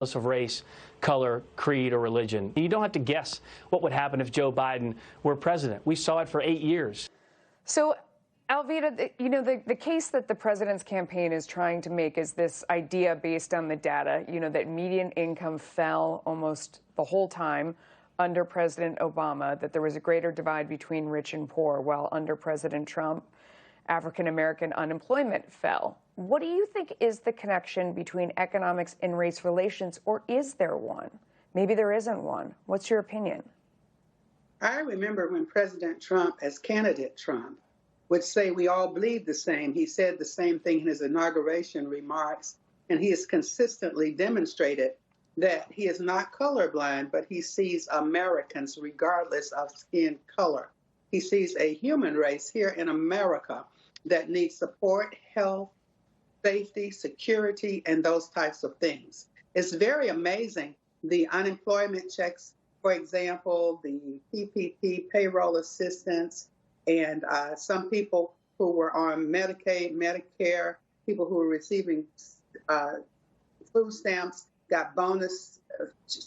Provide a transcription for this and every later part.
of race, color, creed, or religion. You don't have to guess what would happen if Joe Biden were president. We saw it for 8 years. So, Alveda, you know, the case that the president's campaign is trying to make is this idea based on the data, you know, that median income fell almost the whole time under President Obama, that there was a greater divide between rich and poor, while under President Trump, African-American unemployment fell. What do you think is the connection between economics and race relations, or is there one? Maybe there isn't one. What's your opinion? I remember when President Trump, as candidate Trump, would say we all bleed the same. He said the same thing in his inauguration remarks, and he has consistently demonstrated that he is not colorblind, but he sees Americans regardless of skin color. He sees a human race here in America that needs support, health, safety, security, and those types of things. It's very amazing. The unemployment checks, for example, the PPP payroll assistance, and some people who were on Medicaid, Medicare, people who were receiving food stamps got bonus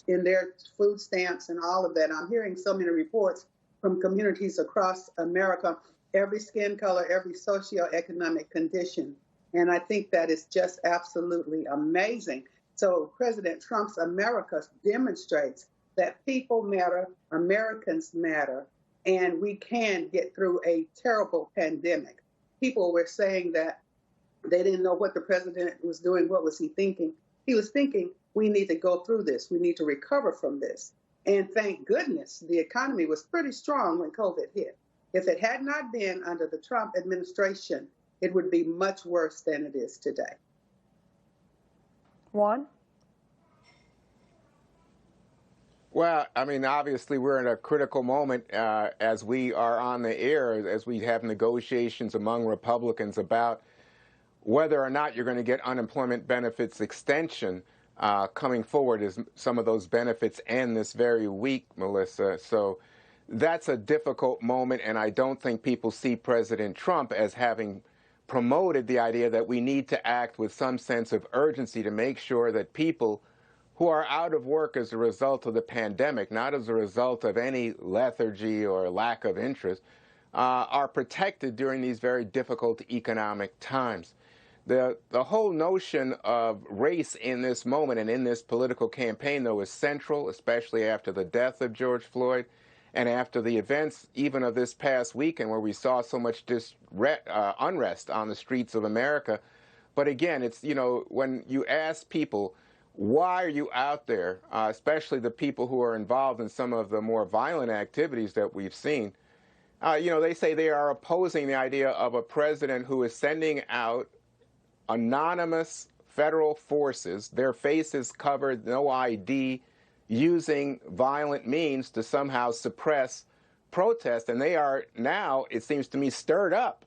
in their food stamps and all of that. I'm hearing so many reports from communities across America, every skin color, every socioeconomic condition. And I think that is just absolutely amazing. So President Trump's America demonstrates that people matter, Americans matter, and we can get through a terrible pandemic. People were saying that they didn't know what the president was doing. What was he thinking? He was thinking, we need to go through this. We need to recover from this. And thank goodness the economy was pretty strong when COVID hit. If it had not been under the Trump administration, it would be much worse than it is today. Juan? Well, I mean, obviously, we're in a critical moment as we are on the air, as we have negotiations among Republicans about whether or not you're going to get unemployment benefits extension coming forward, as some of those benefits end this very week, Melissa. So that's a difficult moment, and I don't think people see President Trump as having promoted the idea that we need to act with some sense of urgency to make sure that people who are out of work as a result of the pandemic, not as a result of any lethargy or lack of interest, are protected during these very difficult economic times. The whole notion of race in this moment and in this political campaign, though, is central, especially after the death of George Floyd and after the events even of this past weekend where we saw so much unrest on the streets of America. But again, it's, you know, when you ask people, why are you out there, especially the people who are involved in some of the more violent activities that we've seen, you know, they say they are opposing the idea of a president who is sending out anonymous federal forces, their faces covered, no ID, using violent means to somehow suppress protest. And they are now, it seems to me, stirred up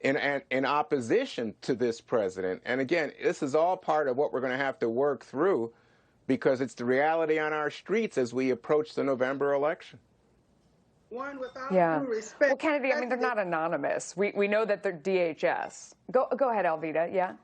in opposition to this president. And again, this is all part of what we're going to have to work through, because it's the reality on our streets as we approach the November election. One, without due respect. Well, Kennedy, I mean, they're not anonymous. We know that they're DHS. Go ahead, Alveda. Yeah.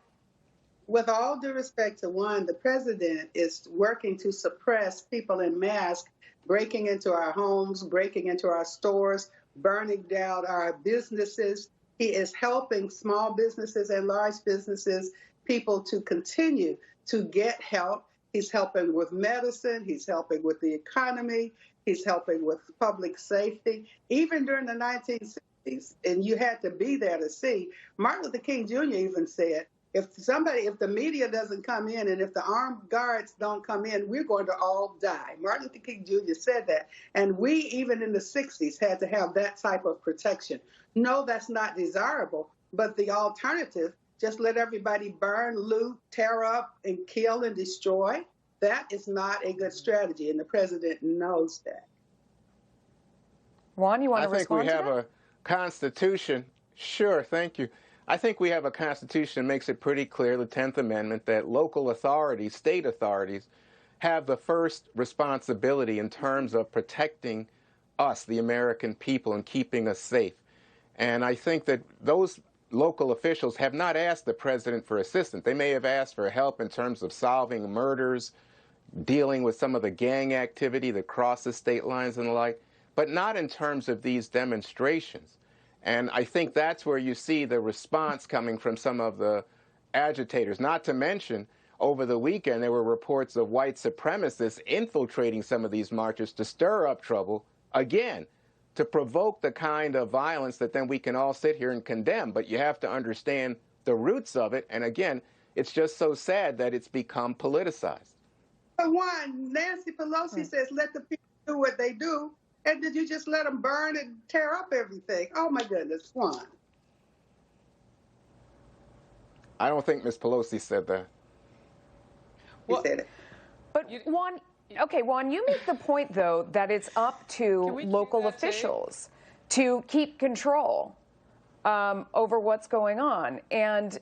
With all due respect to one, the president is working to suppress people in masks, breaking into our homes, breaking into our stores, burning down our businesses. He is helping small businesses and large businesses, people to continue to get help. He's helping with medicine. He's helping with the economy. He's helping with public safety. Even during the 1960s, and you had to be there to see, Martin Luther King Jr. even said, if the media doesn't come in and if the armed guards don't come in, we're going to all die. Martin Luther King Jr. said that. And we, even in the 60s, had to have that type of protection. No, that's not desirable. But the alternative, just let everybody burn, loot, tear up, and kill and destroy, that is not a good strategy. And the president knows that. Juan, you want to respond to that? I think we have a constitution. Sure, thank you. I think we have a constitution that makes it pretty clear, the 10th Amendment, that local authorities, state authorities, have the first responsibility in terms of protecting us, the American people, and keeping us safe. And I think that those local officials have not asked the president for assistance. They may have asked for help in terms of solving murders, dealing with some of the gang activity that crosses state lines and the like, but not in terms of these demonstrations. And I think that's where you see the response coming from some of the agitators. Not to mention, over the weekend, there were reports of white supremacists infiltrating some of these marches to stir up trouble, again, to provoke the kind of violence that then we can all sit here and condemn. But you have to understand the roots of it. And again, it's just so sad that it's become politicized. But Juan, Nancy Pelosi says, let the people do what they do. And did you just let them burn and tear up everything? Oh, my goodness, Juan. I don't think Ms. Pelosi said that. Well, said it. But Juan, okay, Juan, you make the point, though, that it's up to local officials to keep control over what's going on. And